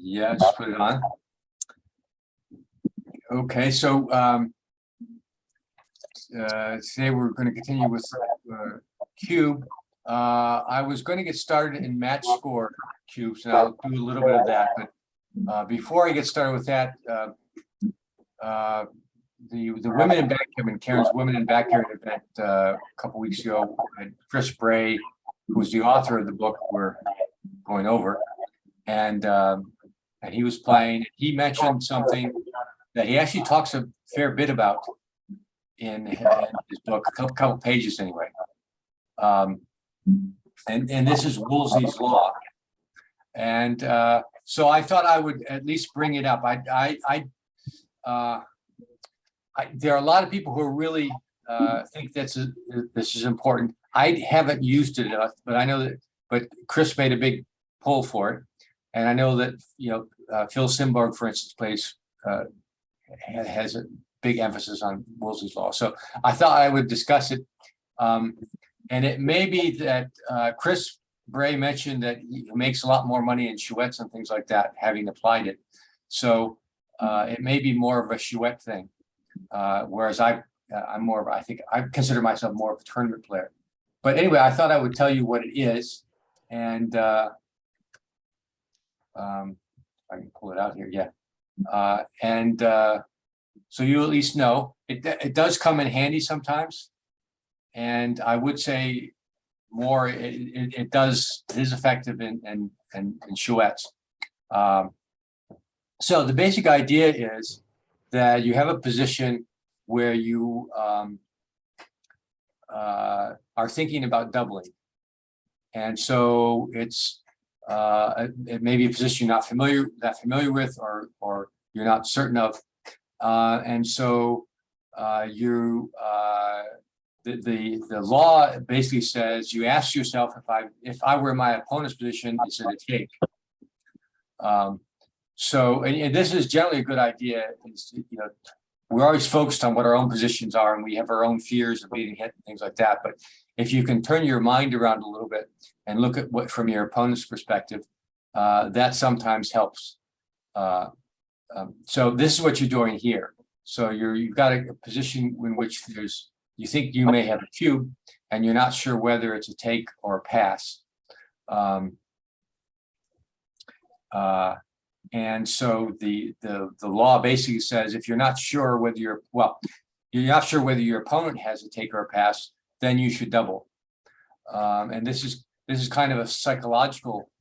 Yeah, just put it on. Okay, so today we're going to continue with cube. I was going to get started in match score cubes, and I'll do a little bit of that. But before I get started with that, the women in Backgammon, Karen's Women in Backgammon event a couple weeks ago, and Chris Bray, who's the author of the book we're going over, and he was playing. He mentioned something that he actually talks a fair bit about in his book, a couple pages anyway. And this is Woolsey's law. And so I thought I would at least bring it up. There are a lot of people who really think this is important. I haven't used it enough, but I know that. But Chris made a big pull for it, and I know that Phil Simberg, for instance, has a big emphasis on Woolsey's law. So I thought I would discuss it, and it may be that Chris Bray mentioned that he makes a lot more money in Chouettes and things like that, having applied it. So it may be more of a Chouette thing, whereas I'm more of, I think I consider myself more of a tournament player. But anyway, I thought I would tell you what it is, and I can pull it out here, yeah. So you at least know it does come in handy sometimes, and I would say more it is effective in Chouettes. So the basic idea is that you have a position where you are thinking about doubling, and so it may be a position you're not familiar with, or you're not certain of, and so the law basically says you ask yourself, if I were in my opponent's position, is it a take? So and this is generally a good idea. We're always focused on what our own positions are, and we have our own fears of being hit and things like that. But if you can turn your mind around a little bit and look at what from your opponent's perspective, that sometimes helps. So this is what you're doing here. So you've got a position in which you think you may have a cube, and you're not sure whether it's a take or a pass. And so the law basically says if you're not sure whether you're not sure whether your opponent has a take or a pass, then you should double. And this is kind of a psychological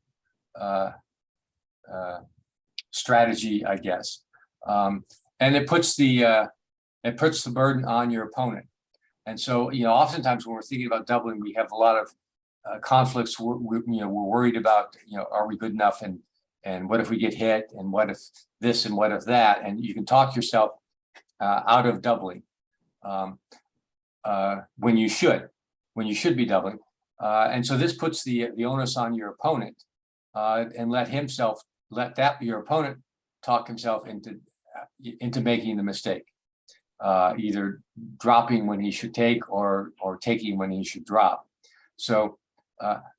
strategy, I guess. And it puts the burden on your opponent. And so oftentimes when we're thinking about doubling, we have a lot of conflicts. We're worried about are we good enough, and what if we get hit, and what if this, and what if that, and you can talk yourself out of doubling when you should be doubling. And so this puts the onus on your opponent, and let your opponent talk himself into making the mistake, either dropping when he should take or taking when he should drop. So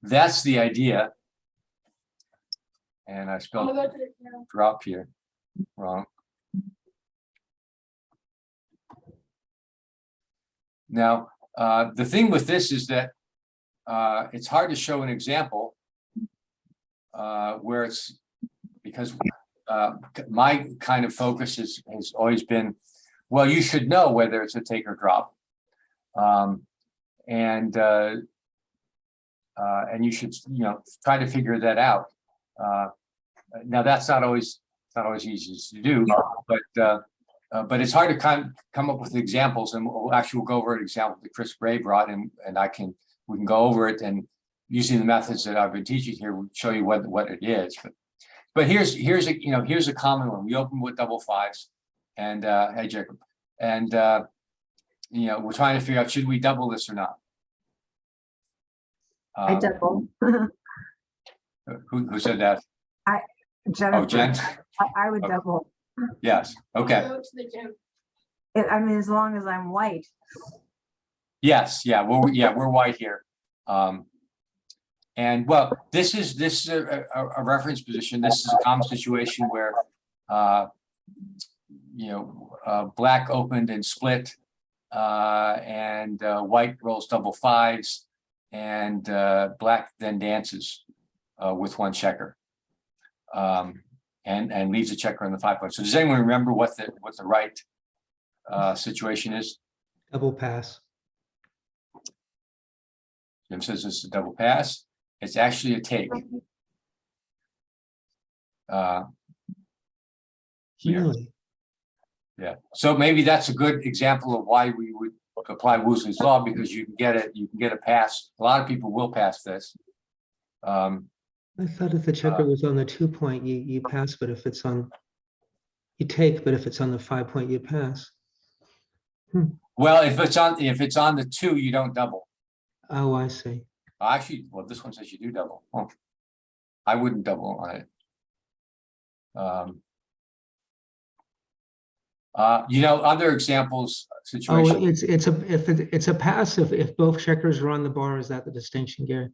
that's the idea. And I spelled drop here wrong. Now, the thing with this is that it's hard to show an example where it's because my kind of focus has always been, well, you should know whether it's a take or drop, and you should try to figure that out. Now that's not always easy to do, but it's hard to come up with examples, and we'll go over an example that Chris Bray brought, and we can go over it, and using the methods that I've been teaching here, we'll show you what it is. But here's a common one. We open with double fives, and hey Jacob, and we're trying to figure out, should we double this or not? I double. Who said that? Jennifer. Oh, Jen. I would double. Yes. Okay. I mean, as long as I'm white. Yes. Yeah. We're white here, And well, this is a reference position. This is a common situation where, black opened and split, and white rolls double fives, and black then dances with one checker, and leaves a checker on the 5 point. So does anyone remember what the right situation is? Double pass. Jim says this is a double pass. It's actually a take. Here. Really? Yeah. So maybe that's a good example of why we would apply Woolsey's law, because you can get it. You can get a pass. A lot of people will pass this. I thought if the checker was on the 2 point, you pass, but if it's on, you take, but if it's on the 5 point, you pass. Well, if it's on the 2, you don't double. Oh, I see. Actually, well, this one says you do double. Oh, I wouldn't double on it. Other examples, situations. Oh, it's a pass if both checkers are on the bar. Is that the distinction, Gary?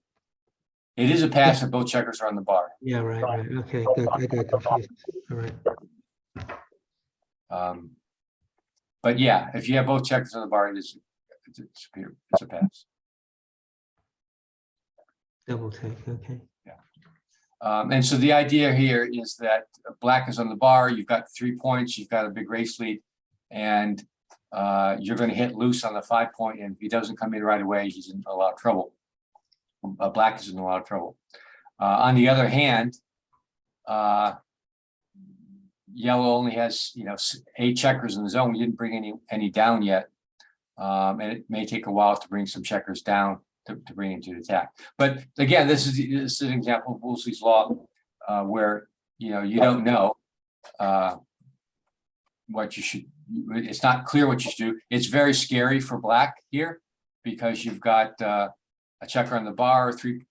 It is a pass if both checkers are on the bar. Yeah, right. Okay, good. I got confused. All right. But yeah, if you have both checkers on the bar, it's a pass. Double take. Okay. And so the idea here is that black is on the bar. You've got 3 points. You've got a big race lead, and you're going to hit loose on the 5 point. And if he doesn't come in right away, he's in a lot of trouble. Black is in a lot of trouble. On the other hand, yellow only has 8 checkers in the zone. We didn't bring any down yet, and it may take a while to bring some checkers down to bring into the attack. But again, this is an example of Woolsey's law, where you don't know what you should. It's not clear what you should do. It's very scary for black here because you've got a checker on the bar, three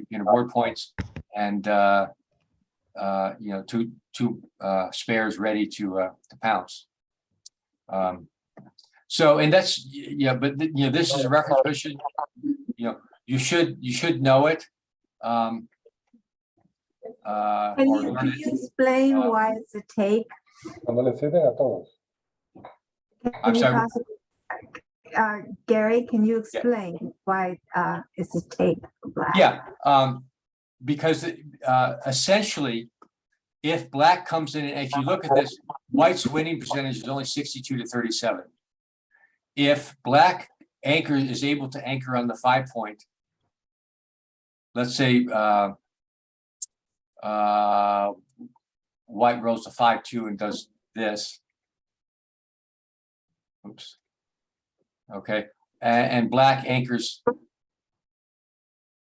board points, and two spares ready to pounce. So, and that's but this is a reference position. You should know it. Can you explain why it's a take? Cuando le ceden a todos. I'm sorry. Gary, can you explain why it's a take for black? Yeah, because essentially, if black comes in, and if you look at this, white's winning percentage is only 62 to 37. If black is able to anchor on the 5 point, let's say white rolls to 5-2 and does this. Oops. Okay, and black anchors.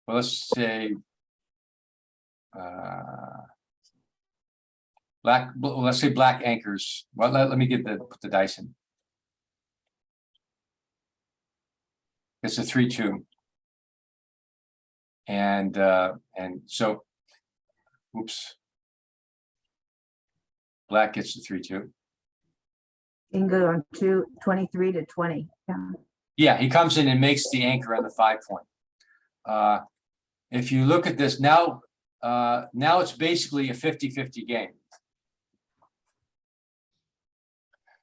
Well, let's say let's say black anchors. Well, let me put the dice in. It's a 3-2, and so, oops. Black gets the 3-2. You can go on 23 to 20. Yeah. Yeah, he comes in and makes the anchor on the 5 point. If you look at this now, now it's basically a 50-50 game.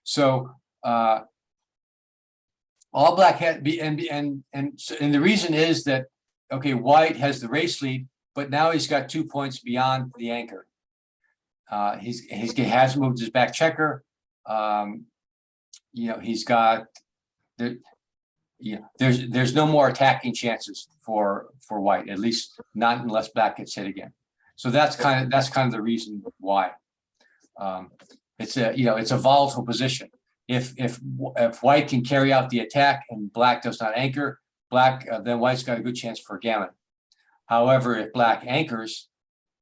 So all black had and the reason is that white has the race lead, but now he's got 2 points beyond the anchor. He has moved his back checker. He's got there's no more attacking chances for white, at least not unless black gets hit again. So that's kind of the reason why. It's a volatile position. If white can carry out the attack and black does not anchor, then white's got a good chance for gammon. However, if black anchors,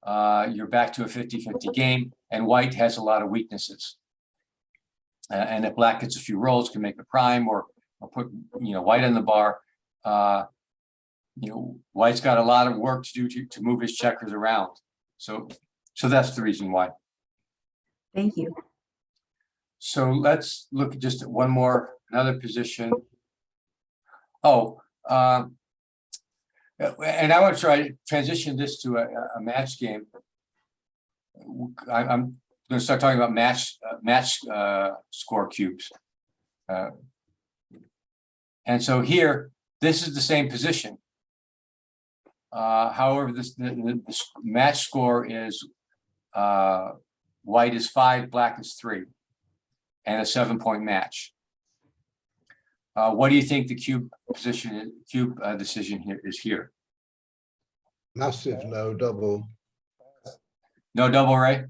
you're back to a 50-50 game, and white has a lot of weaknesses. And if black gets a few rolls, can make a prime or put white on the bar. White's got a lot of work to do to move his checkers around. So that's the reason why. Thank you. So let's look just at another position. And I want to try to transition this to a match game. I'm going to start talking about match score cubes. And so here, this is the same position. However, the match score is white is 5, black is 3, and a 7-point match. What do you think the cube decision here is here? Massive no double. No double, Ray?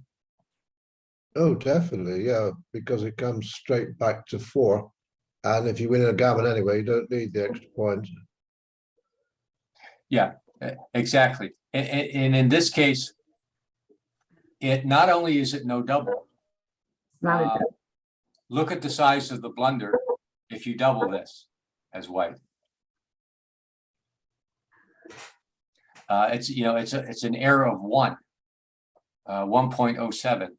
Oh, definitely, yeah, because it comes straight back to 4. And if you win a gammon anyway, you don't need the extra point. Yeah, exactly. And in this case, it not only is it no double, It's not a Uh, double. look at the size of the blunder if you double this as white. It's, you know, it's an error of 1.07.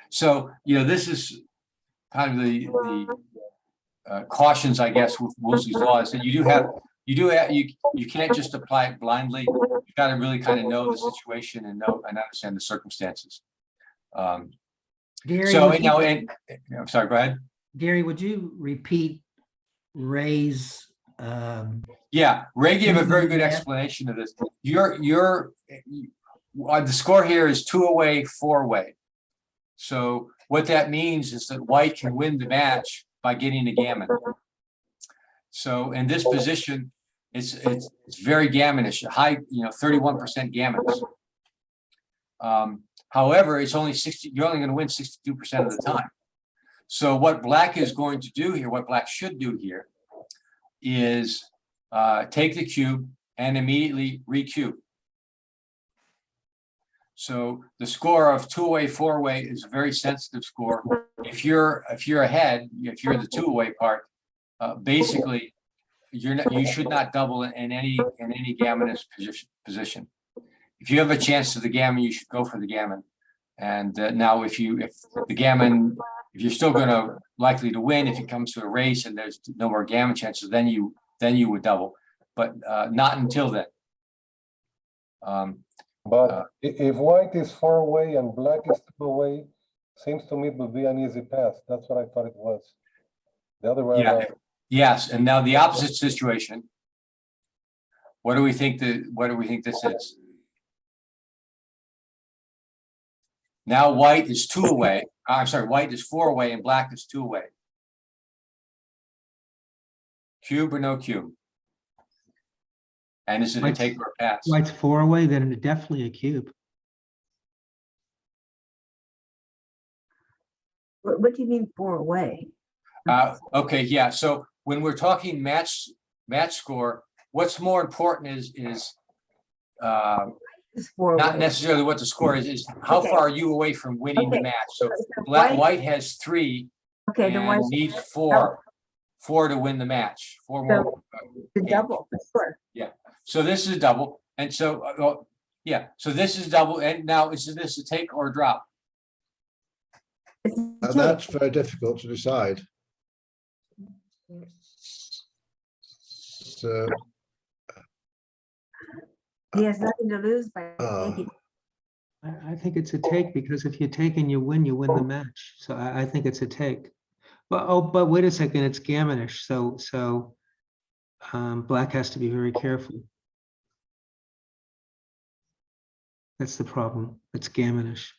So, you know, this is kind of the cautions, I guess, with Woolsey's law is that you can't just apply it blindly. You got to really kind of know the situation and know and understand the circumstances. Gary, So, would you know, you- and I'm sorry, go ahead. Gary, would you repeat Ray's, Yeah, Ray gave a very good Yeah. explanation of this. The score here is 2 away, 4 away. So what that means is that white can win the match by getting a gammon. So in this position, it's very gammonish, high, you know, 31% gammons. However, it's only 60, you're only going to win 62% of the time. So what black is going to do here, what black should do here is take the cube and immediately recube. So the score of 2 away, 4 away is a very sensitive score. If you're ahead, if you're in the 2 away part, basically you should not double in any gammonist position. If you have a chance to the gammon, you should go for the gammon. And now if the gammon, if you're still going to likely to win, if it comes to a race and there's no more gammon chances, then you would double, but not until then. But if white is 4 away and black is 2 away, seems to me it would be an easy pass. That's what I thought it was. The other way Yeah. around. Yes, and now the opposite situation. What do we think this is? Now white is 2 away. I'm sorry, white is 4 away and black is 2 away. Cube or no cube? And is it a White's- take or a pass? White's 4 away, then definitely a cube. What do you mean 4 away? Okay, yeah, so when we're talking match score, what's more important is It's 4 not away. necessarily what the score is how Okay. far are you away from winning the Okay. match? So So white has 3 Okay, then why and needs 4 to win the match. 4 more. the double? Sure. So this is a double, and so yeah, so this is double, and now is this a take or a drop? It's a And take. that's very difficult to decide. So, He has nothing to lose by Oh. taking. I think it's a take because if you take and you win the match. So I think it's a take. But wait a second, it's gammonish. So black has to be very careful. That's the problem. It's gammonish.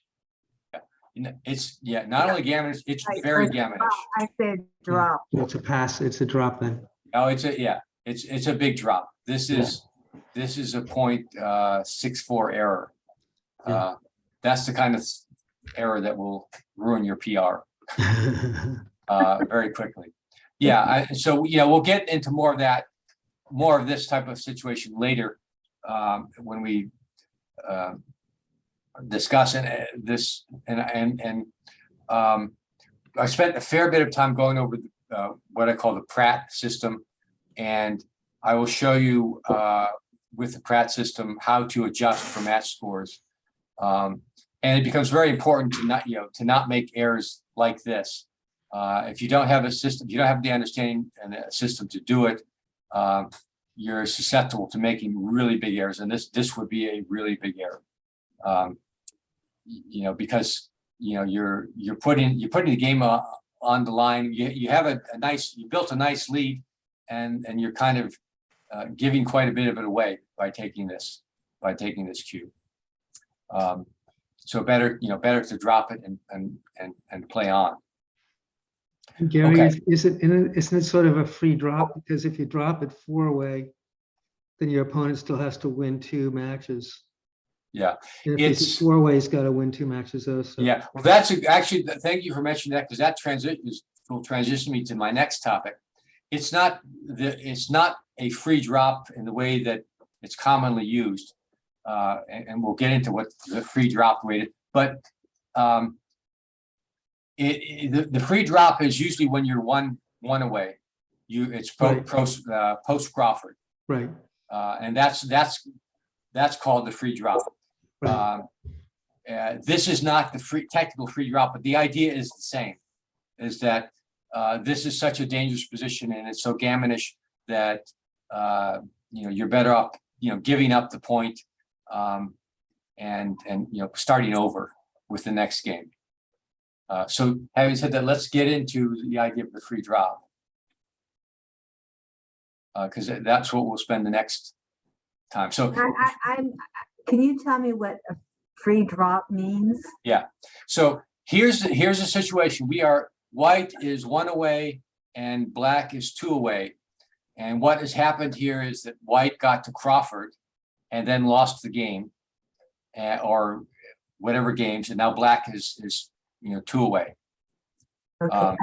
It's not only gammonish, it's Right, very right. gammonish. I said drop. It's a pass. It's a drop then. Oh, it's a big drop. This is a 0.64 error. Yeah. That's the kind of error that will ruin your PR very quickly. Yeah, so we'll get into more of this type of situation later when we discuss this. And I spent a fair bit of time going over what I call the Pratt system, and I will show you with the Pratt system how to adjust for match scores. And it becomes very important to not make errors like this. If you don't have a system, you don't have the understanding and a system to do it, you're susceptible to making really big errors, and this would be a really big error. Because you're putting the game on the line. You have you built a nice lead, and you're kind of giving quite a bit of it away by taking this cue. So better to drop it and play on. Gary, Okay. isn't it sort of a free drop? Because if you drop it 4-way, then your opponent still has to win 2 matches. Yeah, And if it's 4-way, he's got to win 2 matches also. yeah. Well, that's actually, thank you for mentioning that, because that will transition me to my next topic. It's not a free drop in the way that it's commonly used, and we'll get into what the free drop rate is. But the free drop is usually when you're one away. It's post Crawford, Right. and that's called the free drop. Right. This is not the technical free drop, but the idea is the same. Is that this is such a dangerous position, and it's so gammonish that you're better off giving up the point, and starting over with the next game. So having said that, let's get into the idea of the free drop, because that's what we'll spend the next time. So can you tell me what a free drop means? yeah. So here's a situation. White is 1 away and black is 2 away. And what has happened here is that white got to Crawford and then lost the game, or whatever games, and now black is 2 away. Okay.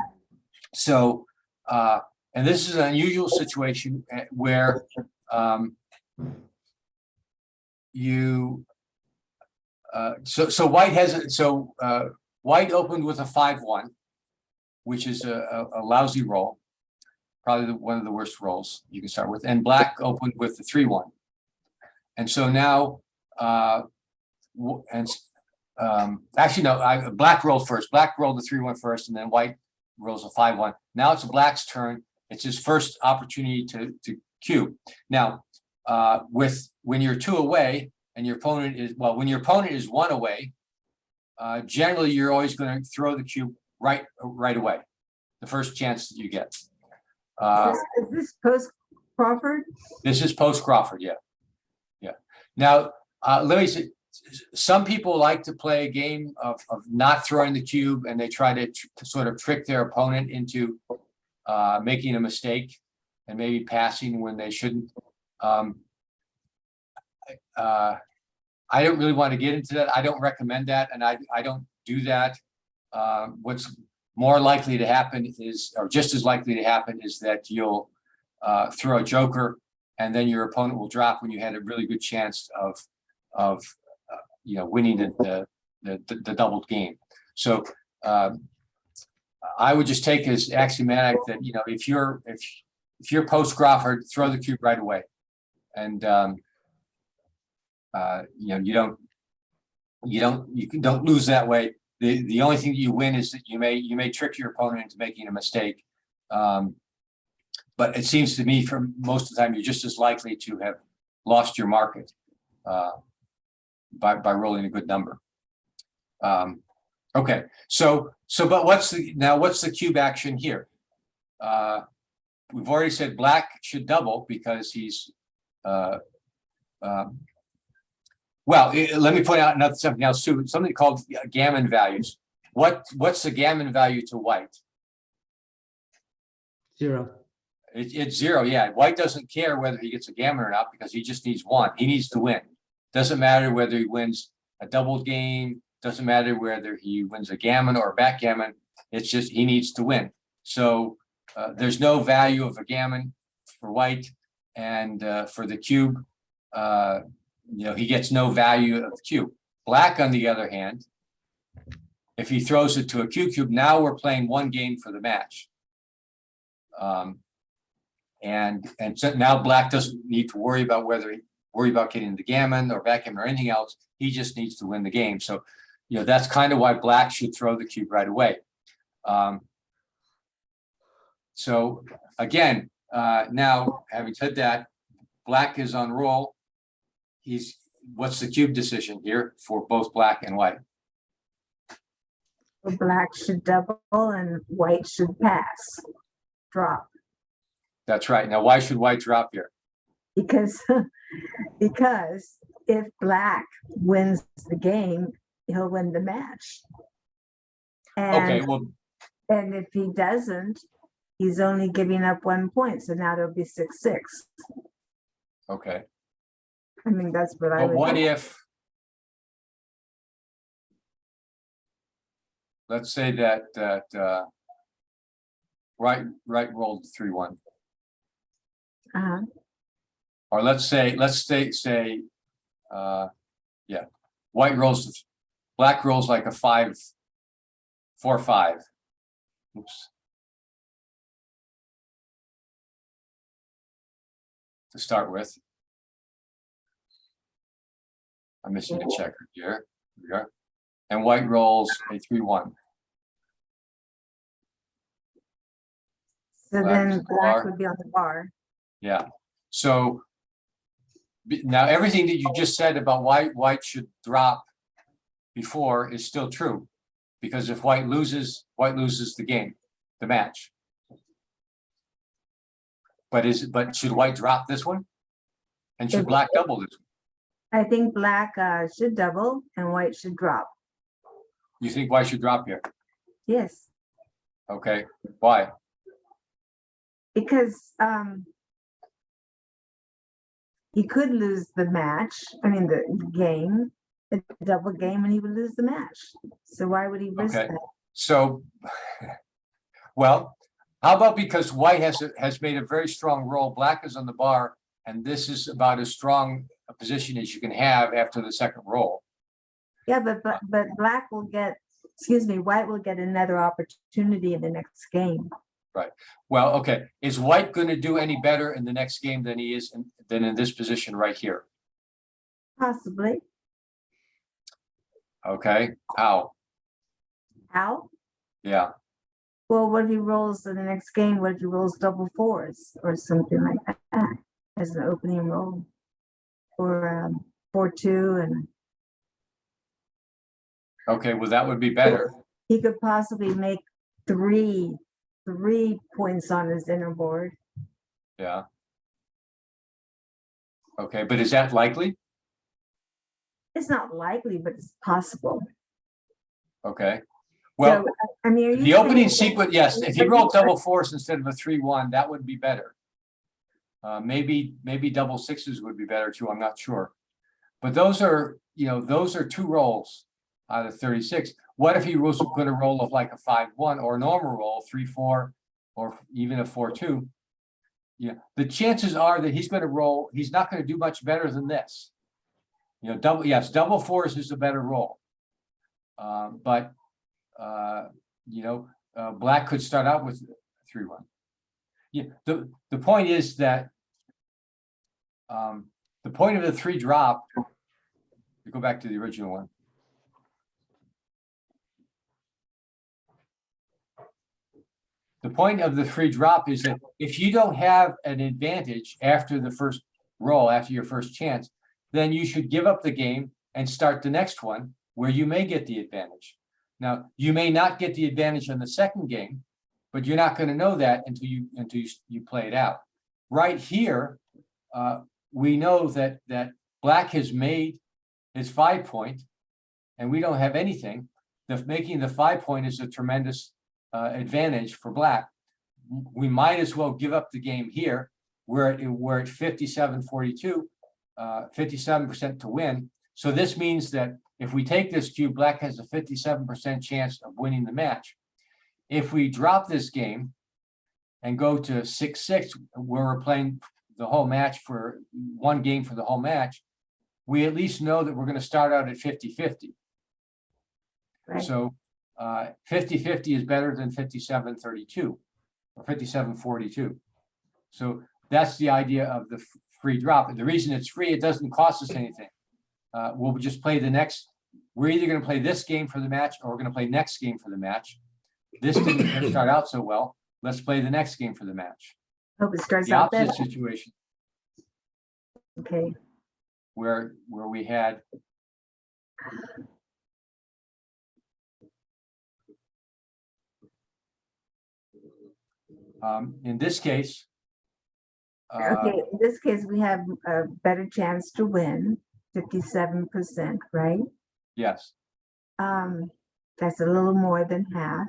And this is an unusual situation where white opened with a 5-1, which is a lousy roll, probably one of the worst rolls you can start with, and black opened with the 3-1. And so now, actually no, black rolled first. Black rolled the 3-1 first, and then white rolls a 5-1. Now it's black's turn. It's his first opportunity to cue. Now, when you're 2 away and your opponent is, when your opponent is 1 away, generally you're always going to throw the cue right away, the first chance that you get. Is this post Crawford? This is post Crawford, yeah. Now, let me say, some people like to play a game of not throwing the cube, and they try to sort of trick their opponent into making a mistake and maybe passing when they shouldn't. I don't really want to get into that. I don't recommend that, and I don't do that. What's more likely to happen is, or just as likely to happen, is that you'll throw a joker, and then your opponent will drop when you had a really good chance of winning the doubled game. So I would just take as axiomatic that if you're post Crawford, throw the cube right away, and you don't lose that way. The only thing that you win is that you may trick your opponent into making a mistake. But it seems to me, for most of the time, you're just as likely to have lost your market by rolling a good number. Okay, but what's the cube action here? We've already said black should double because he's let me point out something else too, something called gammon values. What's the gammon value to white? 0. It's 0, yeah. White doesn't care whether he gets a gammon or not, because he just needs 1. He needs to win. Doesn't matter whether he wins a doubled game, doesn't matter whether he wins a gammon or a backgammon. It's just he needs to win. So there's no value of a gammon for white, and for the cube, he gets no value of the cube. Black, on the other hand, if he throws it to a cube, now we're playing 1 game for the match. And so now black doesn't need to worry about getting the gammon or backgammon or anything else. He just needs to win the game. So, that's kind of why black should throw the cube right away. So again, Now, having said that, black is on roll. What's the cube decision here for both black and white? Black should double and white should pass, drop, That's right. Now, why should white drop here? because, because if black wins the game, he'll win the match. Okay, And, well, and if he doesn't, he's only giving up 1 point, so now there'll be 6-6. okay. I mean, that's what I But would what do. if, let's say that right rolled 3-1, Uh-huh. or let's say, yeah, white rolls, black rolls like a 5-4-5. Oops. To start with. I'm missing a checker here. Here we are. And white rolls a 3-1. So Black then is the black bar. would be on the bar. Yeah. So now everything that you just said about why white should drop before is still true. Because if white loses the game, the match. But should white drop this one? And should If- black double this one? I think black should double and white should drop. You think white should drop here? Yes, Okay, why? because he could lose the match, I mean, the game, a double game, and he would lose the match. So why would he risk Okay. that? So, well, how about because white has made a very strong roll, black is on the bar, and this is about as strong a position as you can have after the second roll. Yeah, but black will get, excuse me, white will get another opportunity in the next game. Well, okay, is white going to do any better in the next game than he is than in this position right here? Possibly. Okay, how? How? Yeah, Well, what if he rolls in the next game? What if he rolls double fours or something like that as an opening roll? Or 4-2, and okay, well, that would be better. he could possibly make three points on his inner board. Yeah. Okay, but is that likely? It's not likely, but it's possible. Okay, well, So, I mean, are you the opening saying- sequence, yes, if he rolled double fours instead of a 3-1, that would be better. Maybe double sixes would be better too, I'm not sure. But those are, those are 2 rolls out of 36. What if he was gonna roll of like a 5-1 or a normal roll, 3-4, or even a 4-2? Yeah, the chances are that he's gonna roll, he's not gonna do much better than this. Double fours is a better roll. But black could start out with 3-1. Yeah, the point is that the point of the 3 drop, to go back to the original one. The point of the 3 drop is that if you don't have an advantage after the first roll, after your first chance, then you should give up the game and start the next one where you may get the advantage. Now, you may not get the advantage on the second game, but you're not going to know that until you play it out. Right here, we know that black has made his 5 point, and we don't have anything. Making the 5 point is a tremendous advantage for black. We might as well give up the game here. We're at 57-42, 57% to win. So this means that if we take this cube, black has a 57% chance of winning the match. If we drop this game and go to 6-6, where we're playing the whole match for 1 game for the whole match, we at least know that we're going to start out at 50-50. Right. So 50-50 is better than 57-32 or 57-42. So that's the idea of the free drop. And the reason it's free, it doesn't cost us anything. We'll just play the next. We're either going to play this game for the match or we're going to play next game for the match. This didn't start out so well. Let's play the next game for the match. Hope it starts the out better. opposite situation Okay, where we had in this case, okay, in this case, we have a better chance to win, 57%, right? yes, That's a little more than half.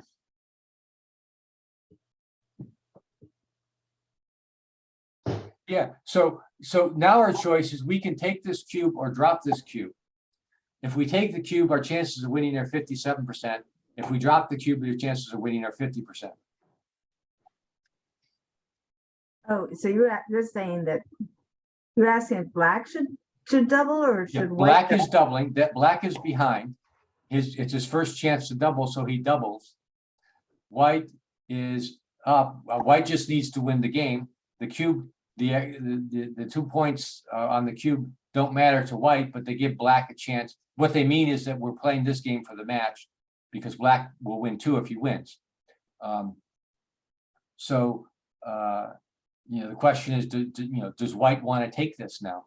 yeah. So now our choice is we can take this cube or drop this cube. If we take the cube, our chances of winning are 57%. If we drop the cube, your chances of winning are 50%. Oh, so you're saying that, you're asking if black should double or Yeah, should white? black is doubling, that black is behind. It's his first chance to double, so he doubles. White is up. White just needs to win the game. The cube, the 2 points on the cube don't matter to white, but they give black a chance. What they mean is that we're playing this game for the match because black will win too if he wins. The question is, does white want to take this now?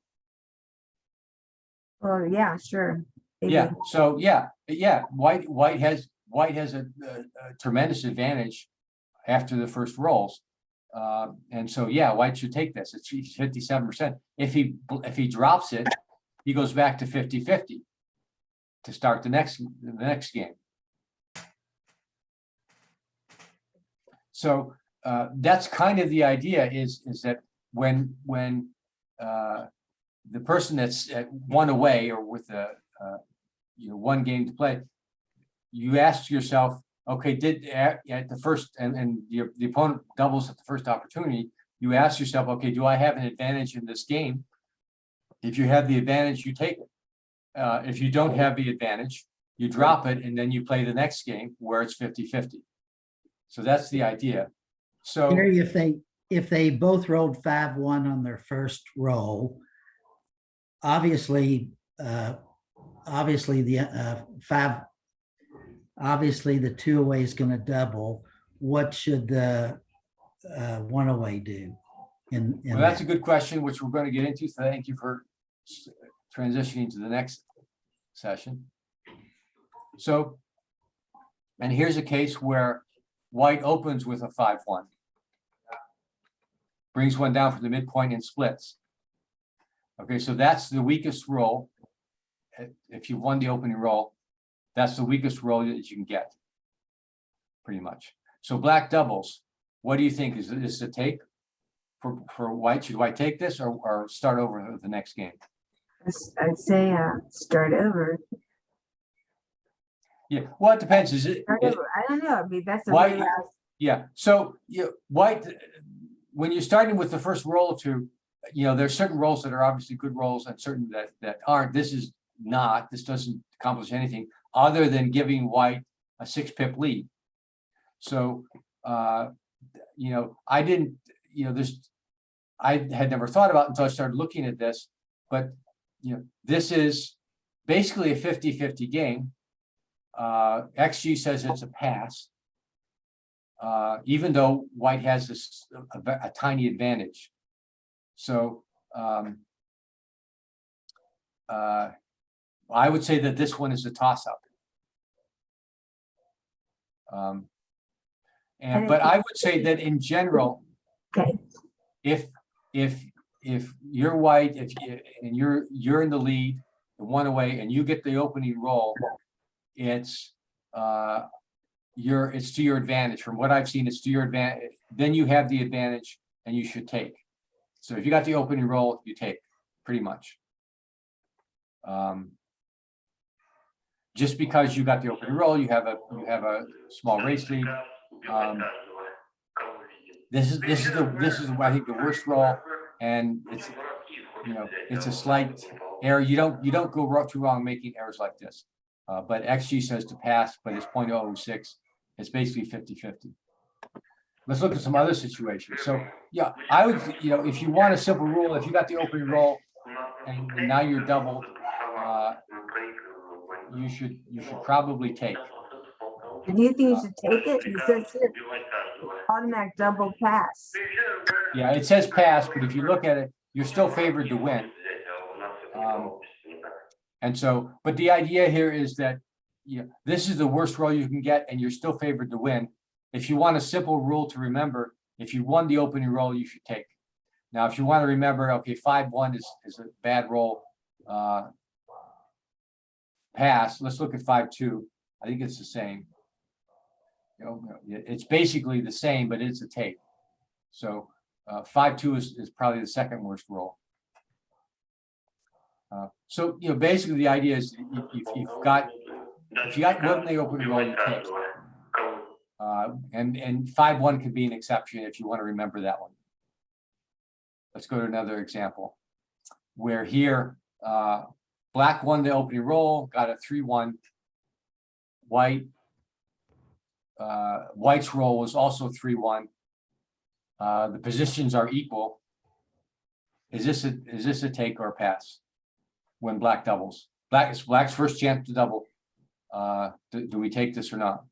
Oh, yeah, sure. Maybe. Yeah, so yeah, white has a tremendous advantage after the first rolls. And so, yeah, white should take this. It's 57%. If he drops it, he goes back to 50-50 to start the next game. So that's kind of the idea is that when the person that's at one away or with one game to play, you ask yourself, okay, at the first and the opponent doubles at the first opportunity, you ask yourself, okay, do I have an advantage in this game? If you have the advantage, you take it. If you don't have the advantage, you drop it and then you play the next game where it's 50-50. So that's the idea. So Gary, if they both rolled 5-1 on their first roll, obviously the two away is going to double. What should the one away do? Well, that's a good question, which we're going to get into. So thank you for transitioning to the next session. So, and here's a case where white opens with a 5-1, brings one down from the midpoint and splits. Okay, so that's the weakest roll. If you won the opening roll, that's the weakest roll that you can get, pretty much. So black doubles. What do you think? Is this a take for white? Should white take this or start over the next game? I'd say start over. Yeah, well, it depends. Is it? Start over. I don't know. I mean, that's a White, really last. yeah. So white, when you're starting with the first roll or two, there's certain rolls that are obviously good rolls and certain that aren't. This is not. This doesn't accomplish anything other than giving white a 6-pip lead. So I didn't. I had never thought about it until I started looking at this, but this is basically a 50-50 game. XG says it's a pass, even though white has this a tiny advantage. So I would say that this one is a toss-up. But I would say that in general, Okay. if you're white, and you're in the lead, one away, and you get the opening roll, it's to your advantage. From what I've seen, it's to your advantage. Then you have the advantage, and you should take. So if you got the opening roll, you take, pretty much. Just because you got the opening roll, you have a small race lead. This is I think the worst roll, and it's a slight error. You don't go too wrong making errors like this. But XG says to pass, but it's 0.006. It's basically 50-50. Let's look at some other situations. So yeah, I would, if you want a simple rule, if you got the opening roll and now you're doubled, you should probably take. Do you think you should take it? He says here, automatic double pass. Yeah, it says pass, but if you look at it, you're still favored to win. And so, but the idea here is that, this is the worst roll you can get and you're still favored to win. If you want a simple rule to remember, if you won the opening roll, you should take. Now, if you want to remember, okay, 5-1 is a bad roll. Pass, let's look at 5-2. I think it's the same. It's basically the same, but it's a take. So 5-2 is probably the second worst roll. So basically the idea is if you got one the opening roll, you take. And 5-1 could be an exception if you want to remember that one. Let's go to another example where here black won the opening roll, got a 3-1. White's roll was also 3-1. The positions are equal. Is this a take or a pass when black doubles? Black's first chance to double. Do we take this or not?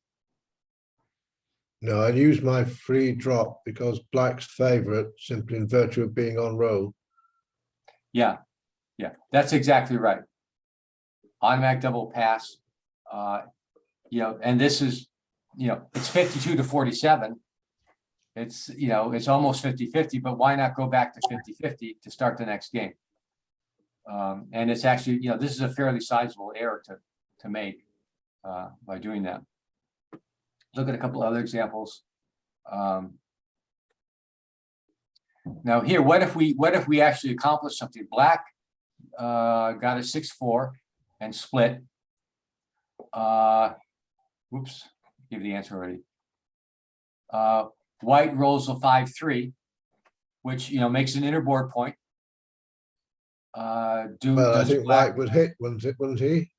No, I'd use my free drop because black's favorite simply in virtue of being on roll. Yeah, that's exactly right. Automatic double pass. And this is, it's 52-47. It's almost 50-50, but why not go back to 50-50 to start the next game? And it's actually, this is a fairly sizable error to make by doing that. Look at a couple other examples. Now here, what if we actually accomplish something? Black got a 6-4 and split. Whoops, give the answer already. White rolls a 5-3, which makes an interboard point. Well, I think white would hit, wouldn't he?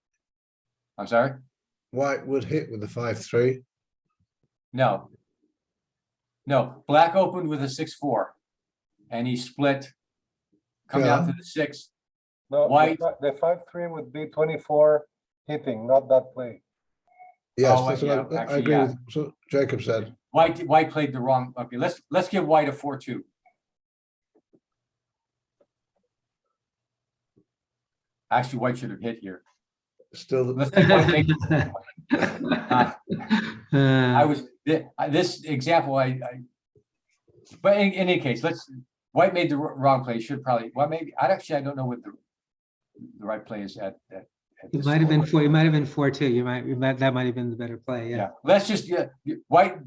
I'm sorry? White would hit with the 5-3. No, black opened with a 6-4 and he split, come down to the 6. No, White. the 5-3 would be 24 hitting, not that play. Yes, Oh, that's yeah, what I actually, agree yeah. with what Jacob said. White played the wrong. Okay, let's give white a 4-2. Actually, white should have hit here. Still, Let's see white make. This example. But in any case, white made the wrong play. Should probably. Well, maybe I don't know what the right play is at It this might have score. been 4. You might have been 4-2. That might have been the better play. Yeah, Yeah. let's just white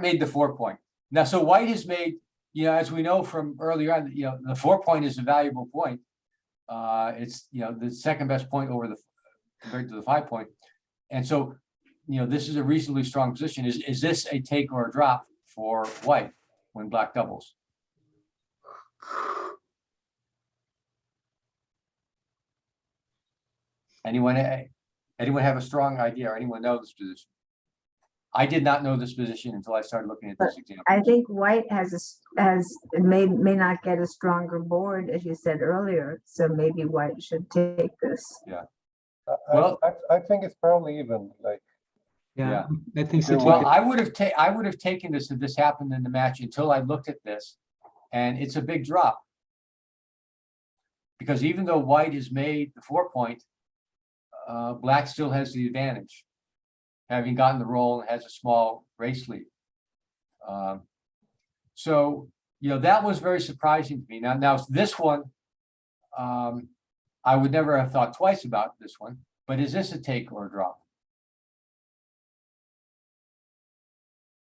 made the 4-point. Now, so white has made, as we know from earlier on, the 4-point is a valuable point. It's the second best point compared to the 5-point. And so, this is a reasonably strong position. Is this a take or a drop for white when black doubles? Anyone have a strong idea or anyone know this position? I did not know this position until I started looking at this example. I think white may not get a stronger board, as you said earlier, so maybe white should take this. Well- I think it's probably even, like, Yeah. I think so too. Well, I would have taken this if this happened in the match until I looked at this, and it's a big drop. Because even though white has made the 4-point, black still has the advantage, having gotten the roll and has a small race lead. So that was very surprising to me. Now this one, I would never have thought twice about this one. But is this a take or a drop?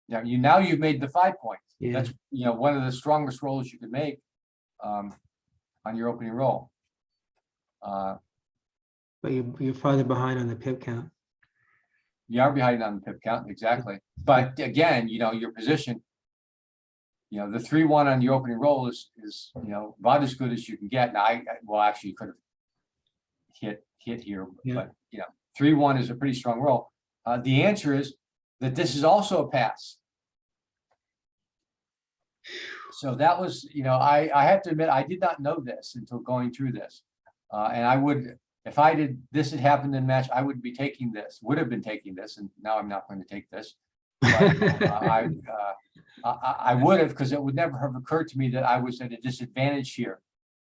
Now you've made the 5-point. Yeah. That's one of the strongest rolls you could make on your opening roll. But you're farther behind on the pip count. You are behind on the pip count, exactly. But again, your position, the 3-1 on your opening roll is about as good as you can get. Now, actually you could have hit here, Yeah. but 3-1 is a pretty strong roll. The answer is that this is also a pass. So that was, I have to admit, I did not know this until going through this. And I would, if this had happened in match, I would have been taking this, and now I'm not going to take this. I would have, because it would never have occurred to me that I was at a disadvantage here,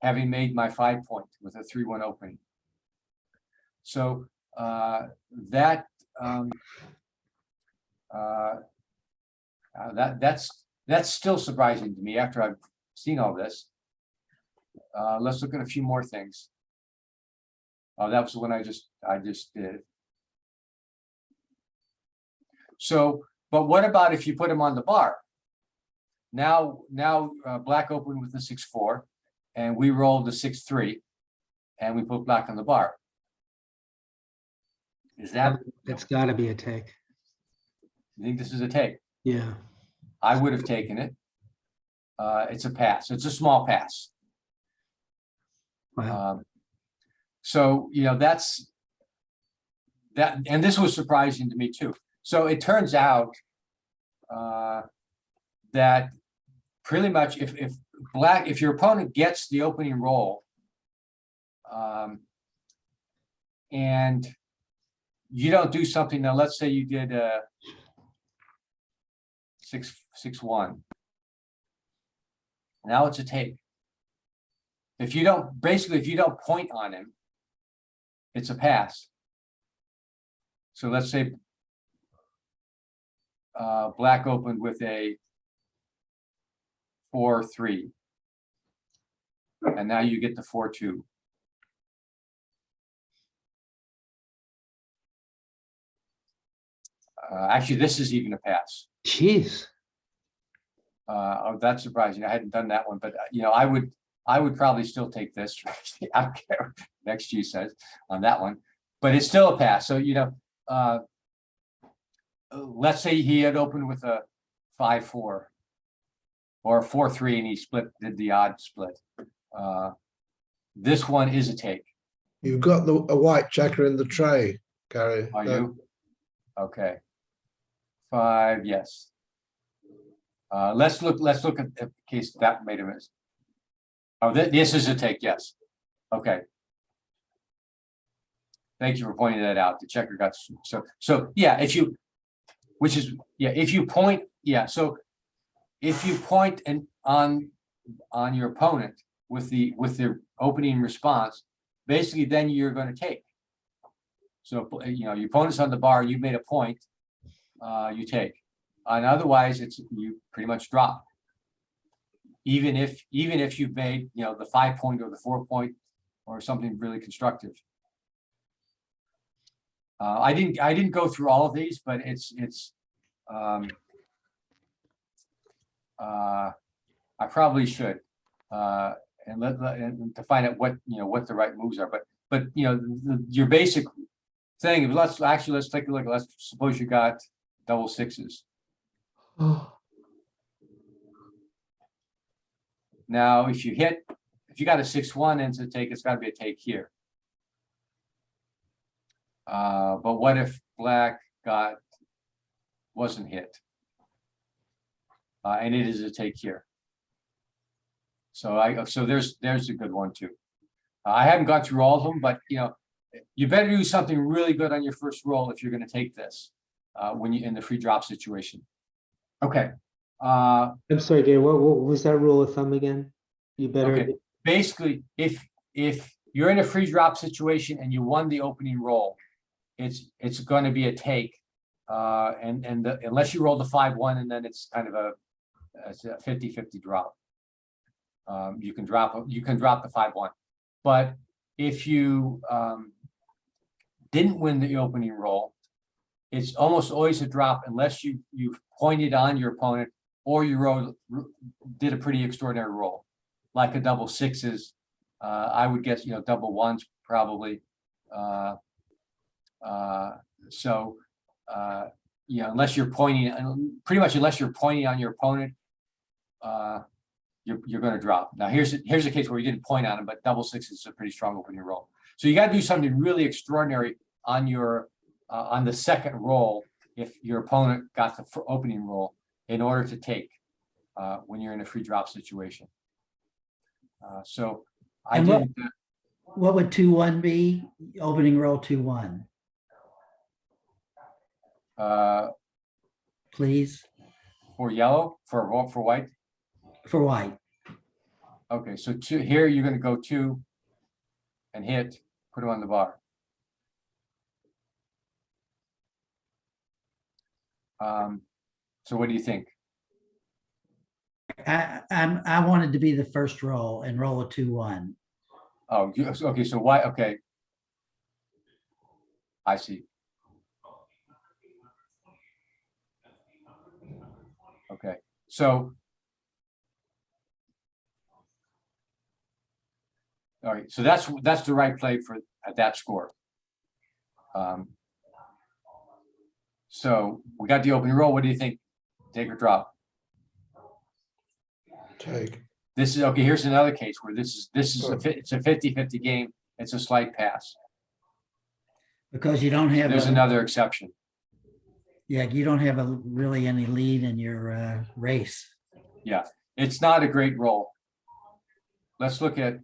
having made my 5 point with a 3-1 opening. So that's still surprising to me after I've seen all this. Let's look at a few more things. Oh, that was the one I just did. So, but what about if you put him on the bar? Now, black opened with the 6-4, and we rolled the 6-3, and we put black on the bar. Is that? It's got to be a take. You think this is a take? Yeah. I would have taken it. It's a pass. It's a small pass. Wow. So, you know, that's that, and this was surprising to me too. So it turns out that pretty much if your opponent gets the opening roll, and you don't do something, now let's say you did a 6-1. Now it's a take. If you don't point on him, it's a pass. So let's say black opened with a 4-3, and now you get the 4-2. Actually, this is even a pass. Jeez. Oh, that's surprising. I hadn't done that one, but you know, I would probably still take this. I don't care what next G says on that one, but it's still a pass. So, you know, let's say he had opened with a 5-4 or a 4-3 and he did the odd split. This one is a take. You've got a white checker in the tray, Gary. Are you? Okay. 5, yes. Let's look at the case that made a miss. Oh, this is a take, yes. Okay. Thank you for pointing that out. The checker got so yeah, if you point, yeah, so if you point on your opponent with the opening response, basically then you're going to take. So, you know, your opponent's on the bar, you made a point, you take. And otherwise you pretty much drop. Even if you've made, you know, the 5 point or the 4 point or something really constructive. I didn't go through all of these, but I probably should, and to find out what the right moves are. But you know, your basic thing. Let's take a look. Let's suppose you got double 6s. Now, if you got a 6-1 and it's a take, it's got to be a take here. But what if black wasn't hit? And it is a take here. So there's a good one too. I haven't gone through all of them, but you know, you better do something really good on your first roll if you're going to take this when you're in the free drop situation. Okay. I'm sorry, Gary, what was that rule of thumb again? You better. Okay. Basically, if you're in a free drop situation and you won the opening roll, it's going to be a take, unless you roll the 5-1, and then it's kind of a 50-50 drop. You can drop the 5-1, but if you didn't win the opening roll, it's almost always a drop unless you pointed on your opponent or you did a pretty extraordinary roll, like a double 6s. I would guess, you know, double 1s probably. You know, unless you're pointing on your opponent, you're going to drop. Now here's a case where you didn't point on him, but double 6 is a pretty strong opening roll. So you got to do something really extraordinary on your on the second roll if your opponent got the opening roll in order to take when you're in a free drop situation. So I didn't. What would 2-1 be? Opening roll 2-1. please, For yellow, for white? for white. Okay, so two, here you're gonna go two and hit, put them on the bar. So what do you think? I wanted to be the first roll and roll a 2-1. Oh, okay, so why, okay. I see. Okay, so. All right, so that's the right play for at that score. So we got the opening roll. What do you think? Take or drop? Take. This is okay. Here's another case where it's a 50-50 game. It's a slight pass. Because you don't have, There's another exception. yeah, you don't have really any lead in your race. Yeah, it's not a great roll. Let's look at.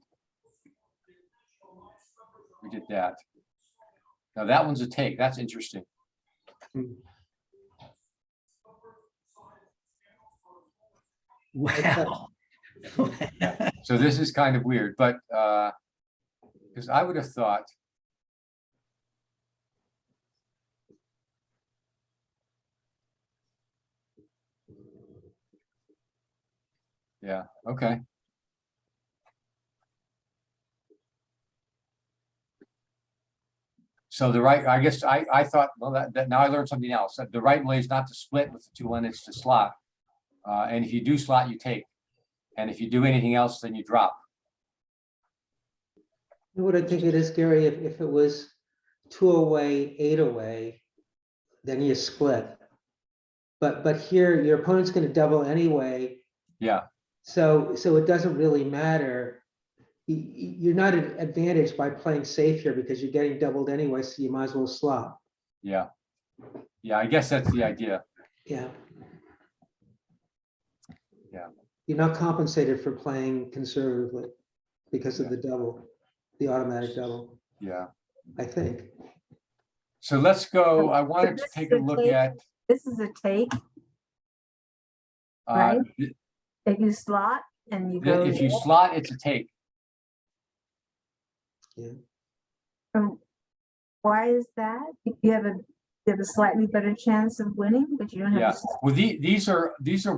We did that. Now that one's a take. That's interesting. Wow. So this is kind of weird, but because I would have thought. Yeah, okay. So the right, I guess I thought, well, that now I learned something else. That the right way is not to split with the 2-1, it's to slot. And if you do slot, you take. And if you do anything else, then you drop. You know what I think it is, Gary? If it was 2 away, 8 away, then you split. But here, your opponent's gonna double anyway, Yeah, so it doesn't really matter. You're not advantaged by playing safe here because you're getting doubled anyway, so you might as well slot. yeah. Yeah, I guess that's the idea. Yeah. Yeah. You're not compensated for playing conservatively because of the double, the automatic double, Yeah. I think. So let's go. I wanted to take a look at. This is a take, Right. if you slot and you go. If you slot, it's a take. Why is that? You have a slightly better chance of winning, but you don't have. Yeah. Well, these are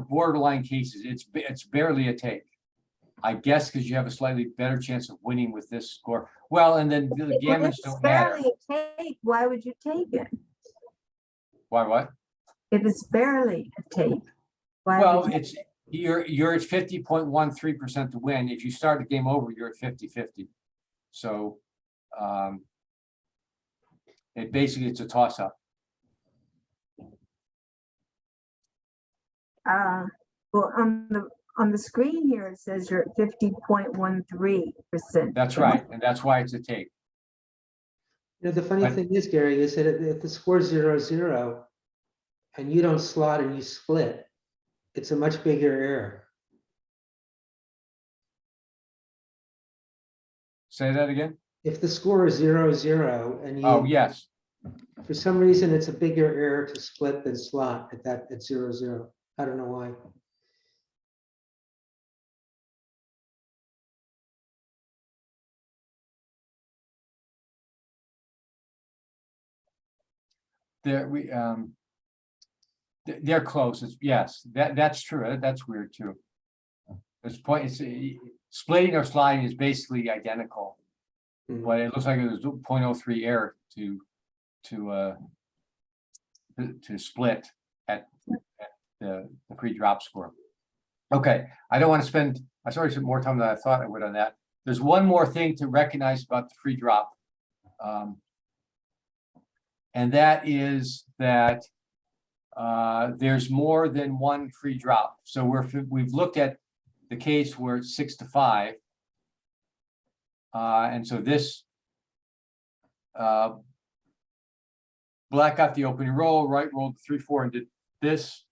borderline cases. It's barely a take. I guess because you have a slightly better chance of winning with this score. Well, and then the gammons don't matter. If it's barely a take, why would you take it? Why what? If it's barely a take, why? Well, would you- it's you're at 50.13% to win. If you start the game over, you're at 50-50. So it basically it's a toss up. Well, on the screen here, it says you're at 50.13%. That's right, and that's why it's a take. You know, the funny But- thing is, Gary, is that if the score's 0-0 and you don't slot and you split, it's a much bigger error. Say that again. If the score is 0-0 and Oh, you, yes. for some reason, it's a bigger error to split than slot at 0-0. I don't know why. They're close. Yes, that's true. That's weird too. This point is splitting or sliding is basically identical, but it looks like it was 0.03 error to split at the pre-drop score. Okay, I don't want to spend. I started some more time than I thought I would on that. There's one more thing to recognize about the free drop. And that is that there's more than one free drop. So we've looked at the case where it's 6-5. And so this black got the opening roll, right rolled 3-4 and did this.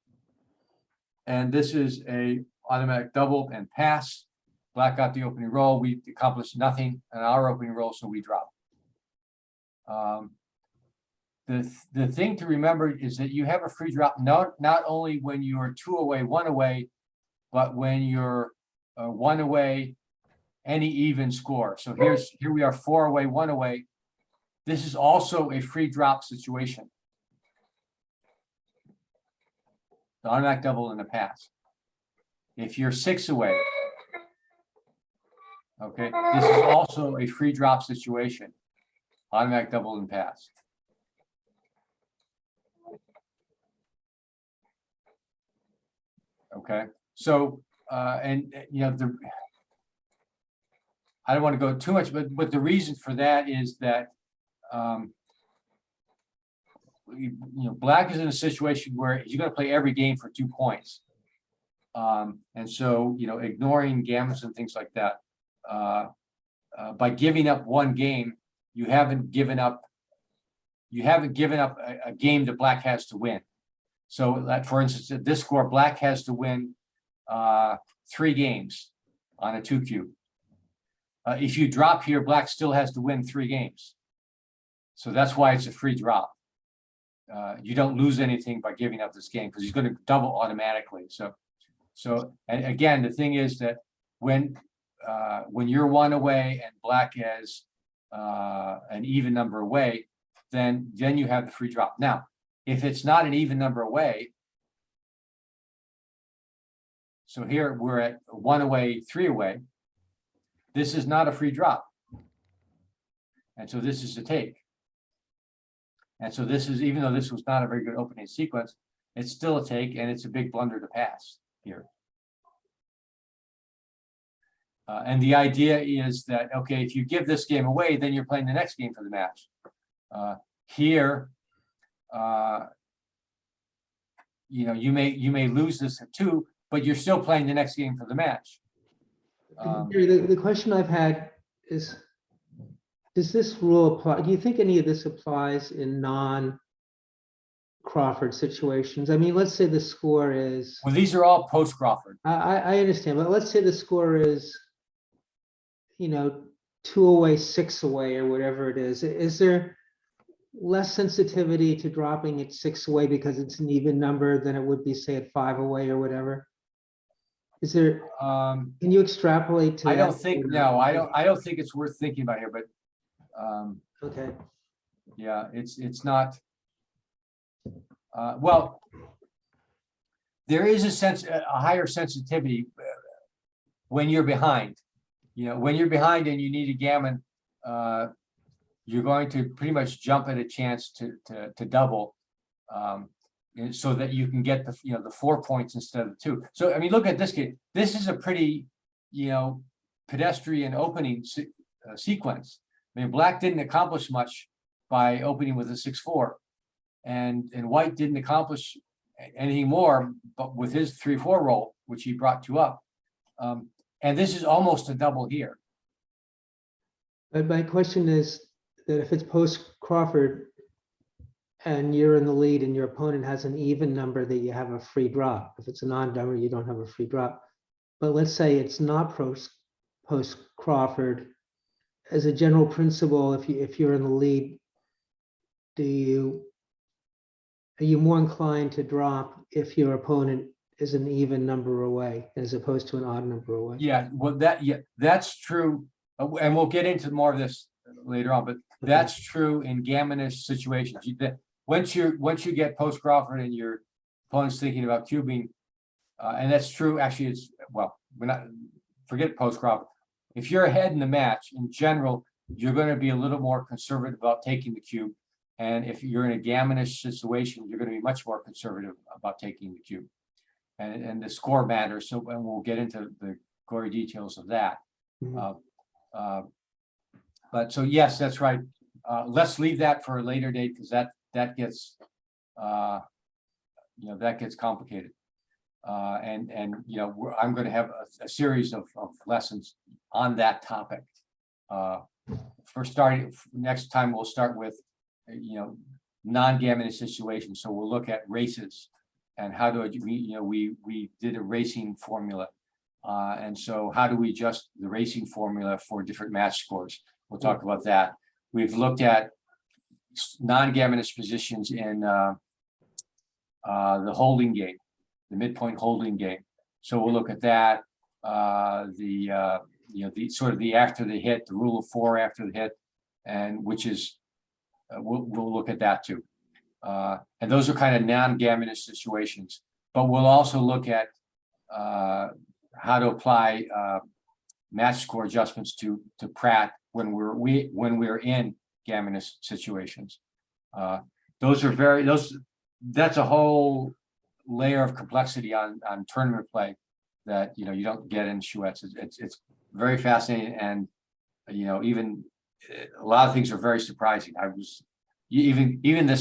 And this is a automatic double and pass. Black got the opening roll. We accomplished nothing on our opening roll, so we drop. the thing to remember is that you have a free drop, not only when you're 2 away, 1 away, but when you're 1 away, any even score. So here we are 4 away, 1 away. This is also a free drop situation. The automatic double in the pass. If you're 6 away, okay, this is also a free drop situation. Automatic double and pass. Okay, so and you know I don't want to go too much, but the reason for that is that you know, Black is in a situation where he's going to play every game for 2 points, and so you know, ignoring gammons and things like that, by giving up 1 game, you haven't given up a game that Black has to win. So that, for instance, at this score, Black has to win 3 games on a 2Q. If you drop here, Black still has to win 3 games. So that's why it's a free drop. You don't lose anything by giving up this game because he's going to double automatically. So and again, the thing is that when you're 1 away and Black has an even number away, then you have the free drop. Now, if it's not an even number away, so here we're at 1 away, 3 away. This is not a free drop. And so this is a take. And so this is, even though this was not a very good opening sequence, it's still a take and it's a big blunder to pass here. And the idea is that, okay, if you give this game away, then you're playing the next game for the match. Here, you know, you may lose this at 2, but you're still playing the next game for the match. The question I've had is, does this rule apply? Do you think any of this applies in non-Crawford situations? I mean, let's say the score is. Well, these are all post-Crawford. I understand, but let's say the score is, you know, 2 away, 6 away, or whatever it is. Is there less sensitivity to dropping at 6 away because it's an even number than it would be, say, at 5 away or whatever? Is there? Can you extrapolate to? I don't think. No, I don't think it's worth thinking about here. But okay. yeah, it's not. Well, there is a higher sensitivity when you're behind. You know, when you're behind and you need a gammon, you're going to pretty much jump at a chance to double, and so that you can get the, you know, the 4 points instead of the 2. So I mean, look at this game. This is a pretty, you know, pedestrian opening sequence. I mean, Black didn't accomplish much by opening with a 6-4, and White didn't accomplish anything more, but with his 3-4 roll, which he brought 2 up. And this is almost a double here. But my question is that if it's post Crawford and you're in the lead and your opponent has an even number, that you have a free drop. If it's a non-number, you don't have a free drop. But let's say it's not post Crawford. As a general principle, if you're in the lead, are you more inclined to drop if your opponent is an even number away as opposed to an odd number away? Yeah, well, that's true, and we'll get into more of this later on. But that's true in gammonish situations. Once you get post Crawford and your opponent's thinking about cubing, and that's true. Actually, it's, well, we're not, forget post Crawford. If you're ahead in the match, in general, you're going to be a little more conservative about taking the cube. And if you're in a gammonish situation, you're going to be much more conservative about taking the cube. And the score matters. So, and we'll get into the gory details of that. Mhm. But so yes, that's right. Let's leave that for a later date because that gets you know, that gets complicated. And you know, I'm going to have a series of lessons on that topic. For starting next time, we'll start with, you know, non-gammonish situations. So we'll look at races and how do we did a racing formula, and so how do we adjust the racing formula for different match scores? We'll talk about that. We've looked at, non-gammonous positions in the holding game, the midpoint holding game. So we'll look at that. The sort of the after the hit, the rule of 4 after the hit, and which is we'll look at that too. And those are kind of non-gammonous situations. But we'll also look at how to apply match score adjustments to Pratt when we're in gammonous situations. That's a whole layer of complexity on tournament play that you don't get in Chouettes. It's very fascinating, and even a lot of things are very surprising. Even the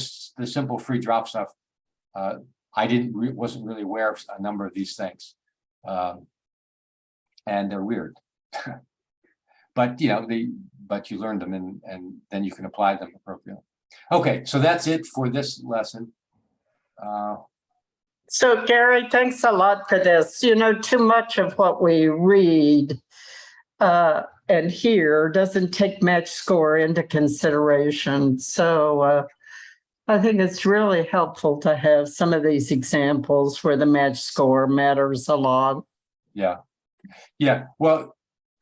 simple free drop stuff. I wasn't really aware of a number of these things, and they're weird. But you learn them, and then you can apply them appropriately. Okay, so that's it for this lesson. So Gary, thanks a lot for this. Too much of what we read and hear doesn't take match score into consideration. So I think it's really helpful to have some of these examples where the match score matters a lot. Yeah. Well,